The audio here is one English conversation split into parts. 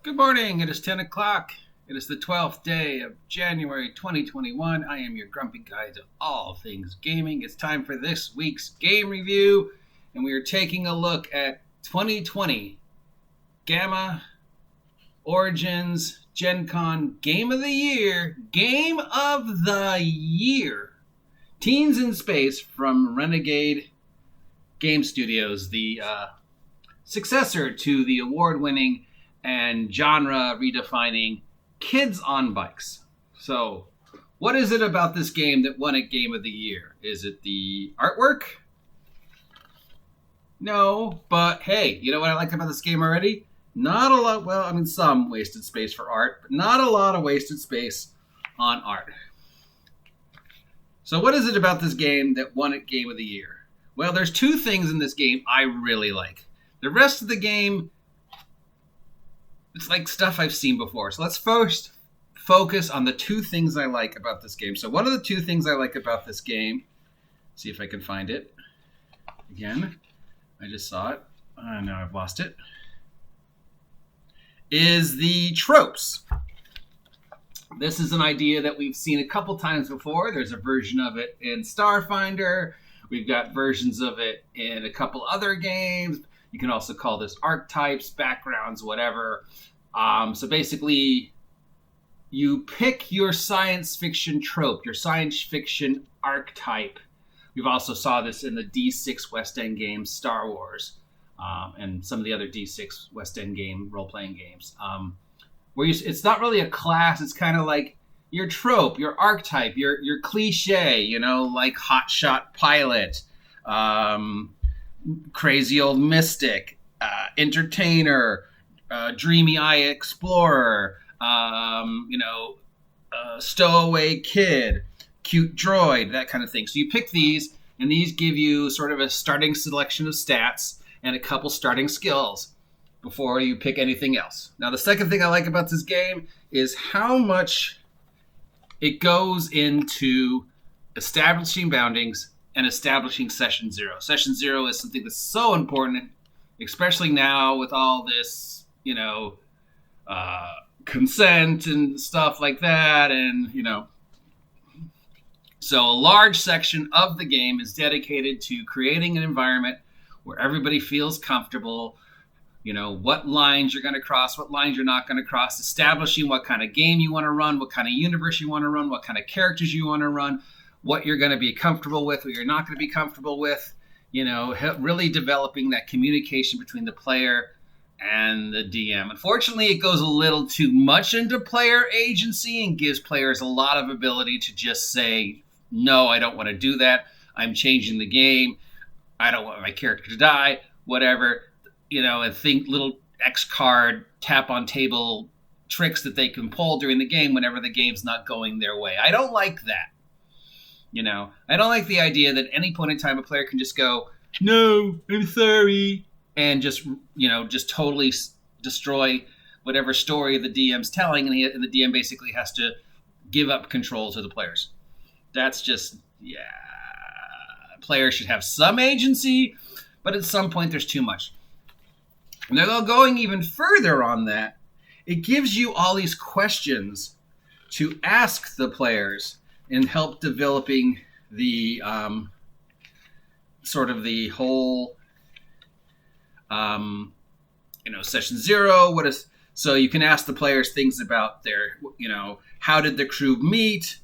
Good morning. It is 10 o'clock. It is the 12th day of January 2021. I am your grumpy guide to all things gaming. It's time for this week's game review, and we are taking a look at 2020 Gamma Origins Gen Con Game of the Year. Game of the Year. Teens in Space from Renegade Game Studios, the successor to the award-winning and genre redefining Kids on Bikes. So, what is it about this game that won it Game of the Year? Is it the artwork? No, but hey, you know what I like about this game already? Not a lot, well, I mean, some wasted space for art, but not a lot of wasted space on art. So what is it about this game that won it Game of the Year? Well, there's two things in this game I really like. The rest of the game, it's like stuff I've seen before. So let's first focus on the two things I like about this game. So one of the two things I like about this game, see if I can find it. Again, I just saw it. Now I've lost it. Is the tropes. This is an idea that we've seen a couple times before. There's a version of it in Starfinder. We've got versions of it in a couple other games. You can also call this archetypes, backgrounds, whatever. So basically, you pick your science fiction trope, your science fiction archetype. We've also saw this in the D6 West End games, Star Wars, and some of the other D6 West End game role-playing games. Where it's not really a class, it's kind of like your trope, your archetype, your cliche, you know, like hotshot pilot, crazy old mystic, entertainer, dreamy eye explorer, stowaway kid, cute droid, that kind of thing. So you pick these, and these give you sort of a starting selection of stats and a couple starting skills before you pick anything else. Now, the second thing I like about this game is how much it goes into establishing boundings and establishing Session Zero. Session Zero is something that's so important, especially now with all this, consent and stuff like that. And, so a large section of the game is dedicated to creating an environment where everybody feels comfortable, what lines you're going to cross, what lines you're not going to cross, establishing what kind of game you want to run, what kind of universe you want to run, what kind of characters you want to run, what you're going to be comfortable with, what you're not going to be comfortable with, really developing that communication between the player and the DM. Unfortunately, it goes a little too much into player agency and gives players a lot of ability to just say, no, I don't want to do that. I'm changing the game. I don't want my character to die, whatever. And think little X card tap on table tricks that they can pull during the game whenever the game's not going their way. I don't like that. I don't like the idea that at any point in time a player can just go, no, I'm sorry, and just totally destroy whatever story the DM's telling, and the DM basically has to give up control to the players. That's just, players should have some agency, but at some point there's too much. And they're going even further on that. It gives you all these questions to ask the players and help developing the sort of the whole Session Zero. So you can ask the players things about their, how did the crew meet?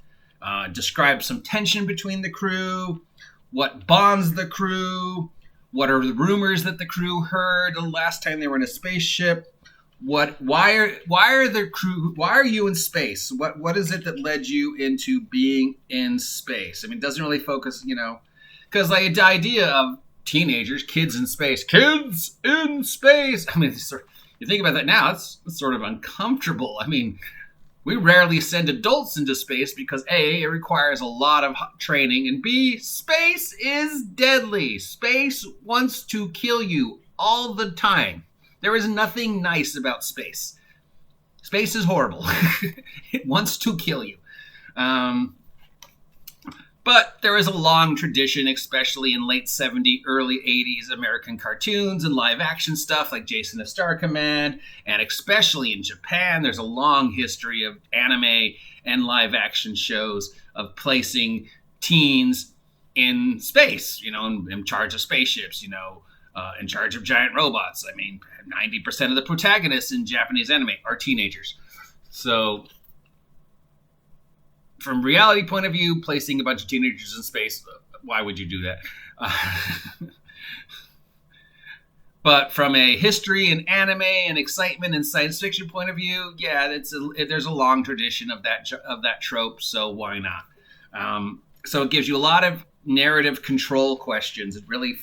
Describe some tension between the crew. What bonds the crew? What are the rumors that the crew heard the last time they were in a spaceship? Why are you in space? What is it that led you into being in space? I mean, it doesn't really focus, because like the idea of teenagers, kids in space. I mean, you think about that now, it's sort of uncomfortable. I mean, we rarely send adults into space because A, it requires a lot of training, and B, space is deadly. Space wants to kill you all the time. There is nothing nice about space. Space is horrible. It wants to kill you. But there is a long tradition, especially in late 70s, early 80s American cartoons and live action stuff like Jason of Star Command, and especially in Japan, there's a long history of anime and live action shows of placing teens in space, in charge of spaceships, in charge of giant robots. I mean, 90% of the protagonists in Japanese anime are teenagers. So from reality point of view, placing a bunch of teenagers in space, why would you do that? But from a history and anime and excitement and science fiction point of view, yeah, there's a long tradition of that trope, so why not? So it gives you a lot of narrative control questions. It really,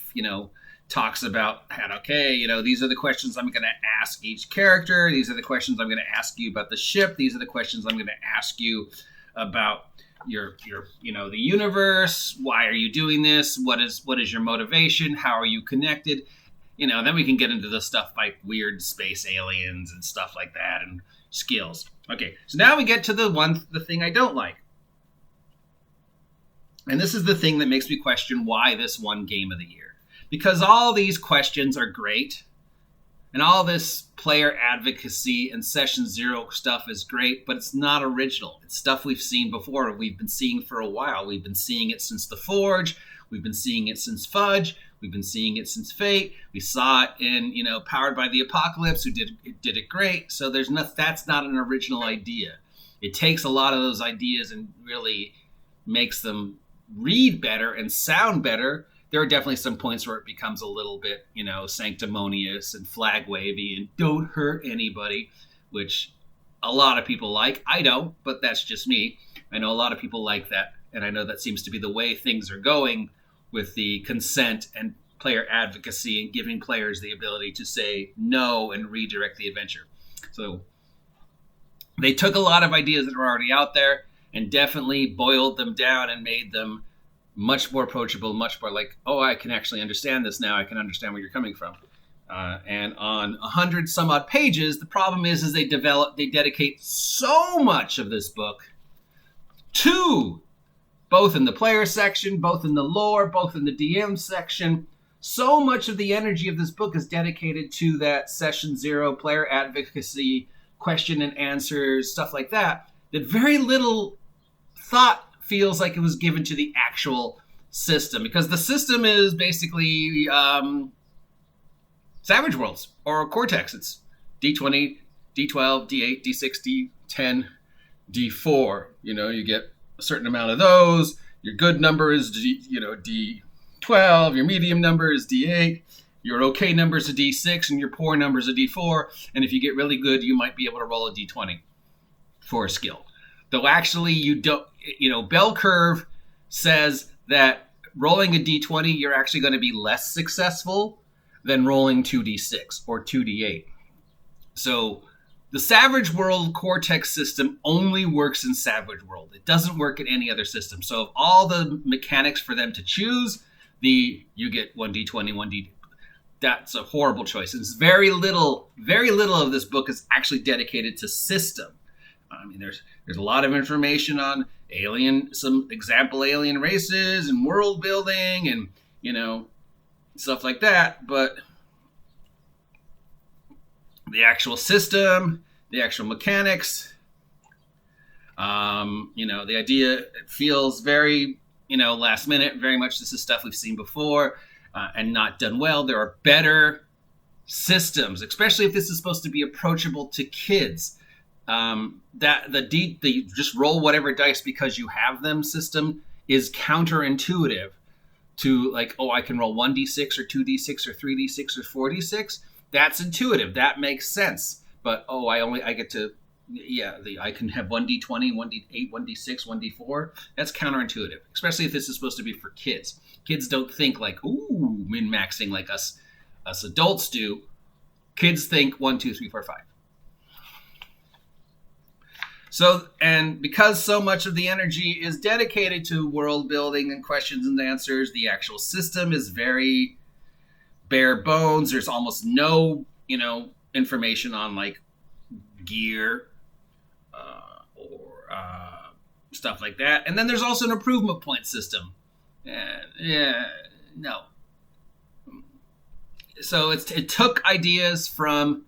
talks about, okay, these are the questions I'm going to ask each character. These are the questions I'm going to ask you about the ship. These are the questions I'm going to ask you about your the universe. Why are you doing this? What is your motivation? How are you connected? Then we can get into the stuff like weird space aliens and stuff like that and skills. Okay, so now we get to the thing I don't like. And this is the thing that makes me question why this won Game of the Year. Because all these questions are great, and all this player advocacy and session zero stuff is great, but it's not original. It's stuff we've seen before. We've been seeing for a while. We've been seeing it since The Forge. We've been seeing it since Fudge. We've been seeing it since Fate. We saw it in, Powered by the Apocalypse, who did it great. So that's not an original idea. It takes a lot of those ideas and really makes them read better and sound better. There are definitely some points where it becomes a little bit, sanctimonious and flag wavy and don't hurt anybody, which a lot of people like. I don't, but that's just me. I know a lot of people like that, and I know that seems to be the way things are going with the consent and player advocacy and giving players the ability to say no and redirect the adventure. So they took a lot of ideas that were already out there and definitely boiled them down and made them much more approachable, much more like, oh, I can actually understand this now. I can understand where you're coming from. And on 100 some odd pages, the problem is they dedicate so much of this book to, both in the player section, both in the lore, both in the DM section. So much of the energy of this book is dedicated to that session zero player advocacy, question and answers, stuff like that, that very little thought feels like it was given to the actual system, because the system is basically Savage Worlds or Cortex. It's D20, D12, D8, D6, D10, D4. You get a certain amount of those. Your good number is D12. Your medium number is D8. Your okay number is a D6, and your poor number is a D4. And if you get really good, you might be able to roll a D20 for a skill. Though actually you don't, bell curve says that rolling a D20, you're actually going to be less successful than rolling 2D6 or 2D8. So the Savage World Cortex system only works in Savage World. It doesn't work in any other system. So of all the mechanics for them to choose, you get 1D20, 1D. That's a horrible choice. It's very little of this book is actually dedicated to system. I mean, there's a lot of information on some example alien races and world building and, stuff like that. But the actual system, the actual mechanics, the idea, it feels very, last minute, very much this is stuff we've seen before and not done well. There are better systems, especially if this is supposed to be approachable to kids. That the just roll whatever dice because you have them system is counterintuitive to like, oh, I can roll 1d6 or 2d6 or 3d6 or 4d6. That's intuitive. That makes sense. But I get to, I can have 1d20, 1d8, 1d6, 1d4. That's counterintuitive, especially if this is supposed to be for kids. Kids don't think like, ooh, min-maxing like us adults do. Kids think 1, 2, 3, 4, 5. So, and because so much of the energy is dedicated to world building and questions and answers, the actual system is very bare bones. There's almost no, information on like gear or stuff like that. And then there's also an improvement point system. No. So it took ideas from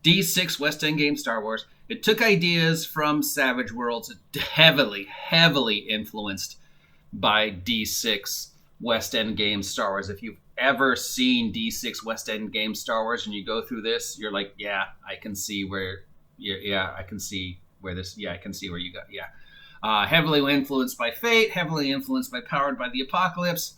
D6 West End Game Star Wars. It took ideas from Savage Worlds, heavily, heavily influenced by D6 West End Game Star Wars. If you've ever seen D6 West End Game Star Wars and you go through this, you're like, yeah, I can see where, I can see where you got, heavily influenced by Fate, heavily influenced by Powered by the Apocalypse.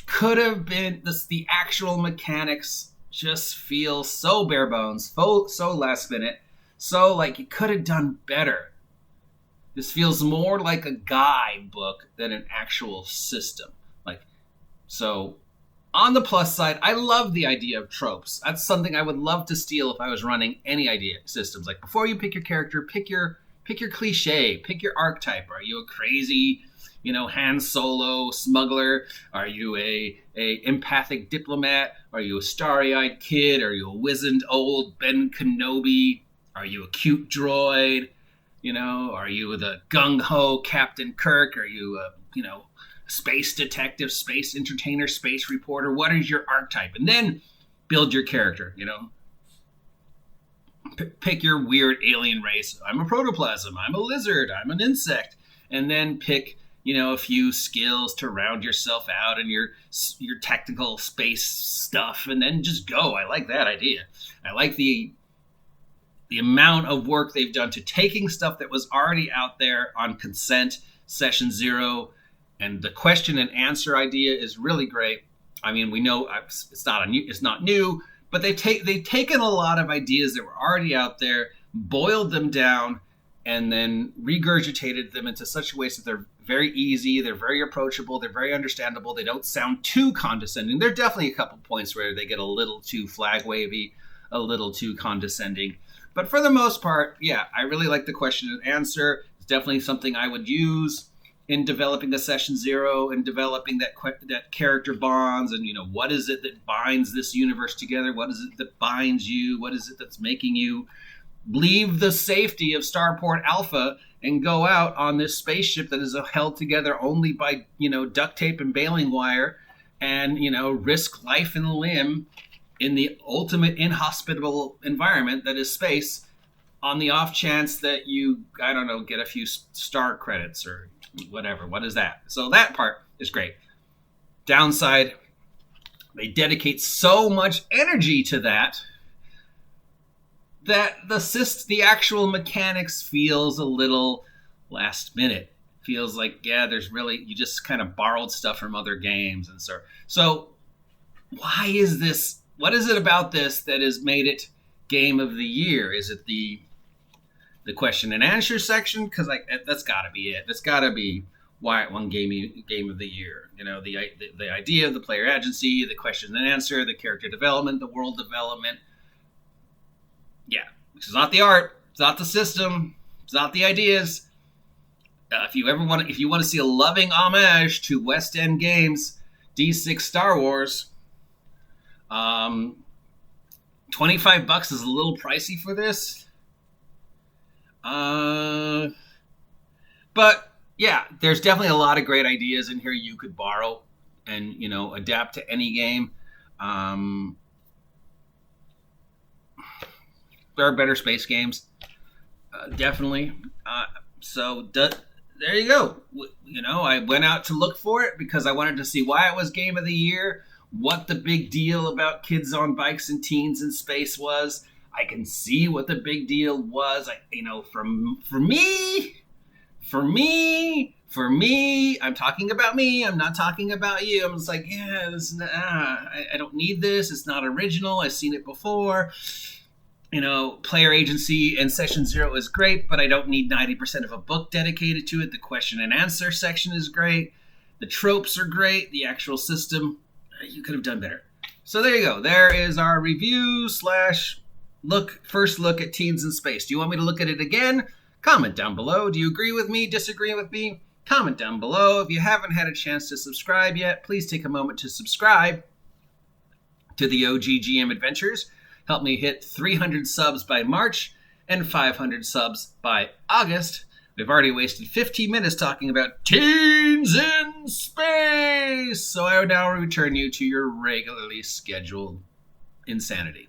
Could have been, the actual mechanics just feel so bare bones, so last minute, so like you could have done better. This feels more like a guidebook than an actual system. So on the plus side, I love the idea of tropes. That's something I would love to steal if I was running any idea systems. Like before you pick your character, pick your cliche, pick your archetype. Are you a crazy, Han Solo smuggler? Are you a empathic diplomat? Are you a starry-eyed kid? Are you a wizened old Ben Kenobi? Are you a cute droid? Are you the gung-ho Captain Kirk? Are you a, space detective, space entertainer, space reporter? What is your archetype? And then build your character, pick your weird alien race. I'm a protoplasm. I'm a lizard. I'm an insect. And then pick, a few skills to round yourself out and your technical space stuff, and then just go. I like that idea. I like the amount of work they've done to taking stuff that was already out there on consent, session 0, and the question and answer idea is really great. I mean, we know it's not new, but they've taken a lot of ideas that were already out there, boiled them down, and then regurgitated them into such a way so they're very easy, they're very approachable, they're very understandable, they don't sound too condescending. There are definitely a couple points where they get a little too flag wavy, a little too condescending. But for the most part, I really like the question and answer. It's definitely something I would use in developing a session 0 and developing that character bonds and, what is it that binds this universe together? What is it that binds you? What is it that's making you leave the safety of Starport Alpha and go out on this spaceship that is held together only by, duct tape and baling wire and, risk life and limb in the ultimate inhospitable environment that is space on the off chance that you, get a few star credits or whatever. What is that? So that part is great. Downside, they dedicate so much energy to that the actual mechanics feels a little last minute. Feels like, you just kind of borrowed stuff from other games. And so why is this? What is it about this that has made it Game of the Year? Is it the question and answer section? Because that's got to be it. That's got to be why it won Game of the Year. The idea of the player agency, the question and answer, the character development, the world development. Yeah, it's not the art, it's not the system, it's not the ideas. If you want to see a loving homage to West End Games, D6 Star Wars, $25 is a little pricey for this. But there's definitely a lot of great ideas in here you could borrow and, adapt to any game. There are better space games, definitely. There you go. I went out to look for it because I wanted to see why it was Game of the Year, what the big deal about kids on bikes and teens in space was. I can see what the big deal was. For me, I'm talking about me. I'm not talking about you. I'm just like, I don't need this. It's not original. I've seen it before. Player agency and session 0 is great, but I don't need 90% of a book dedicated to it. The question and answer section is great. The tropes are great. The actual system, you could have done better. So there you go. There is our review / first look at Teens in Space. Do you want me to look at it again? Comment down below. Do you agree with me? Disagree with me? Comment down below. If you haven't had a chance to subscribe yet, please take a moment to subscribe to the OGGM Adventures. Help me hit 300 subs by March and 500 subs by August. We've already wasted 15 minutes talking about teens in space. So I would now return you to your regularly scheduled insanity.